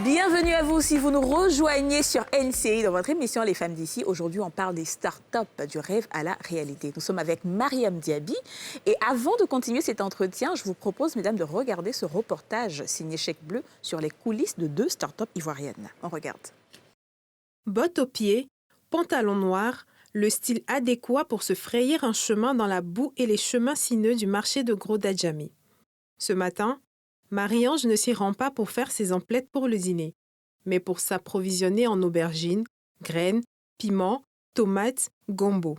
Bienvenue à vous si vous nous rejoignez sur NCI dans votre émission Les Femmes d'ici. Aujourd'hui, on parle des startups, du rêve à la réalité. Nous sommes avec Mariam Diaby. Et avant de continuer cet entretien, je vous propose, mesdames, de regarder ce reportage signé Chèque Bleu sur les coulisses de 2 startups ivoiriennes. On regarde. Bottes aux pieds, pantalon noir, le style adéquat pour se frayer un chemin dans la boue et les chemins sinueux du marché de Gros d'Adjami. Ce matin, Marie-Ange ne s'y rend pas pour faire ses emplettes pour le dîner, mais pour s'approvisionner en aubergines, graines, piments, tomates, gombo,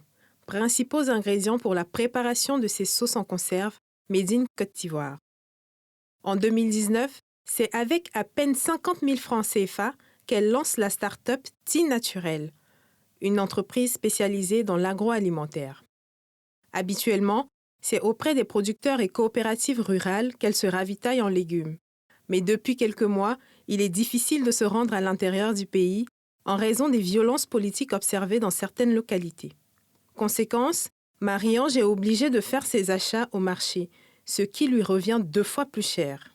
principaux ingrédients pour la préparation de ces sauces en conserve made in Côte d'Ivoire. En 2019, c'est avec à peine 50 000 francs CFA qu'elle lance la start-up Tea Naturel, une entreprise spécialisée dans l'agroalimentaire. Habituellement, c'est auprès des producteurs et coopératives rurales qu'elle se ravitaille en légumes. Mais depuis quelques mois, il est difficile de se rendre à l'intérieur du pays en raison des violences politiques observées dans certaines localités. Conséquence, Marie-Ange est obligée de faire ses achats au marché, ce qui lui revient 2 fois plus cher.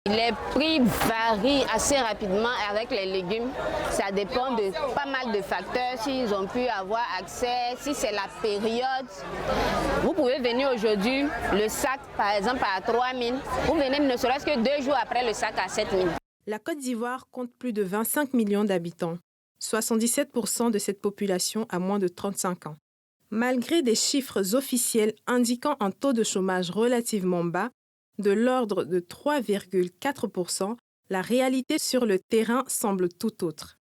Les prix varient assez rapidement avec les légumes. Ça dépend de pas mal de facteurs, s'ils ont pu avoir accès, si c'est la période. Vous pouvez venir aujourd'hui, le sac par exemple à 3 000. Vous venez ne serait-ce que 2 jours après le sac à 7 000. La Côte d'Ivoire compte plus de 25 millions d'habitants. 77% de cette population a moins de 35 ans. Malgré des chiffres officiels indiquant un taux de chômage relativement bas, de l'ordre de 3,4%, la réalité sur le terrain semble tout autre.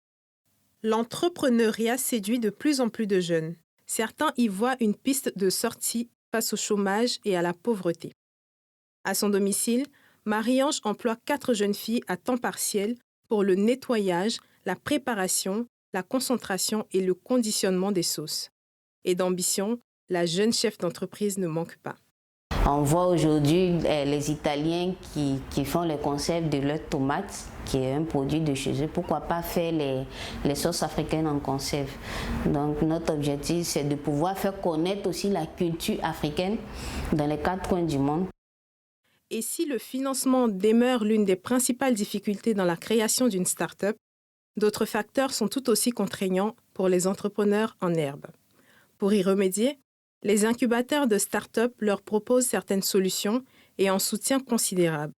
L'entrepreneuriat séduit de plus en plus de jeunes. Certains y voient une piste de sortie face au chômage et à la pauvreté. À son domicile, Marie-Ange emploie 4 jeunes filles à temps partiel pour le nettoyage, la préparation, la concentration et le conditionnement des sauces. Et d'ambition, la jeune chef d'entreprise ne manque pas. On voit aujourd'hui les Italiens qui font les conserves de leurs tomates, qui est un produit de chez eux. Pourquoi pas faire les sauces africaines en conserve? Donc notre objectif, c'est de pouvoir faire connaître aussi la culture africaine dans les 4 coins du monde. Et si le financement demeure l'une des principales difficultés dans la création d'une start-up, d'autres facteurs sont tout aussi contraignants pour les entrepreneurs en herbe. Pour y remédier, les incubateurs de start-up leur proposent certaines solutions et un soutien considérable.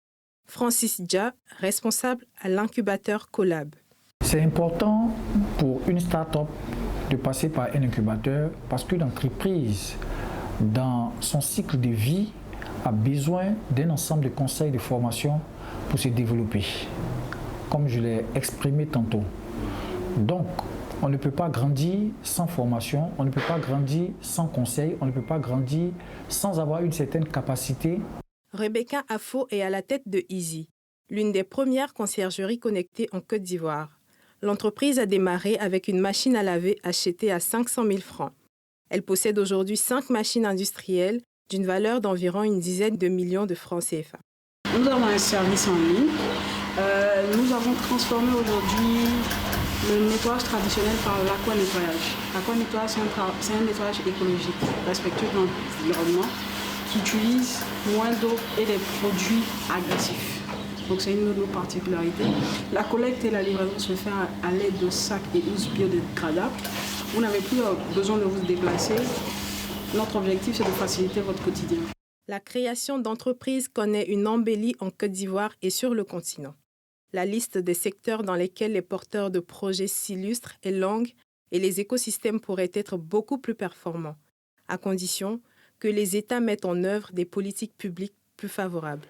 Francis Dia, responsable à l'incubateur Collab. C'est important pour une start-up de passer par un incubateur parce que l'entreprise, dans son cycle de vie, a besoin d'un ensemble de conseils de formation pour se développer, comme je l'ai exprimé tantôt. Donc, on ne peut pas grandir sans formation, on ne peut pas grandir sans conseil, on ne peut pas grandir sans avoir une certaine capacité. Rebecca Afo est à la tête de Easy, l'une des premières conciergeries connectées en Côte d'Ivoire. L'entreprise a démarré avec une machine à laver achetée à 500 000 francs. Elle possède aujourd'hui 5 machines industrielles d'une valeur d'environ une dizaine de millions de francs CFA. Nous avons un service en ligne. Nous avons transformé aujourd'hui le nettoyage traditionnel par l'aquanettoyage. L'aquanettoyage, c'est un nettoyage écologique, respectueux de l'environnement, qui utilise moins d'eau et des produits agressifs. Donc c'est une de nos particularités. La collecte et la livraison se fait à l'aide de sacs et housses biodégradables. Vous n'avez plus besoin de vous déplacer. Notre objectif, c'est de faciliter votre quotidien. La création d'entreprises connaît une embellie en Côte d'Ivoire et sur le continent. La liste des secteurs dans lesquels les porteurs de projets s'illustrent est longue et les écosystèmes pourraient être beaucoup plus performants, à condition que les États mettent en œuvre des politiques publiques plus favorables.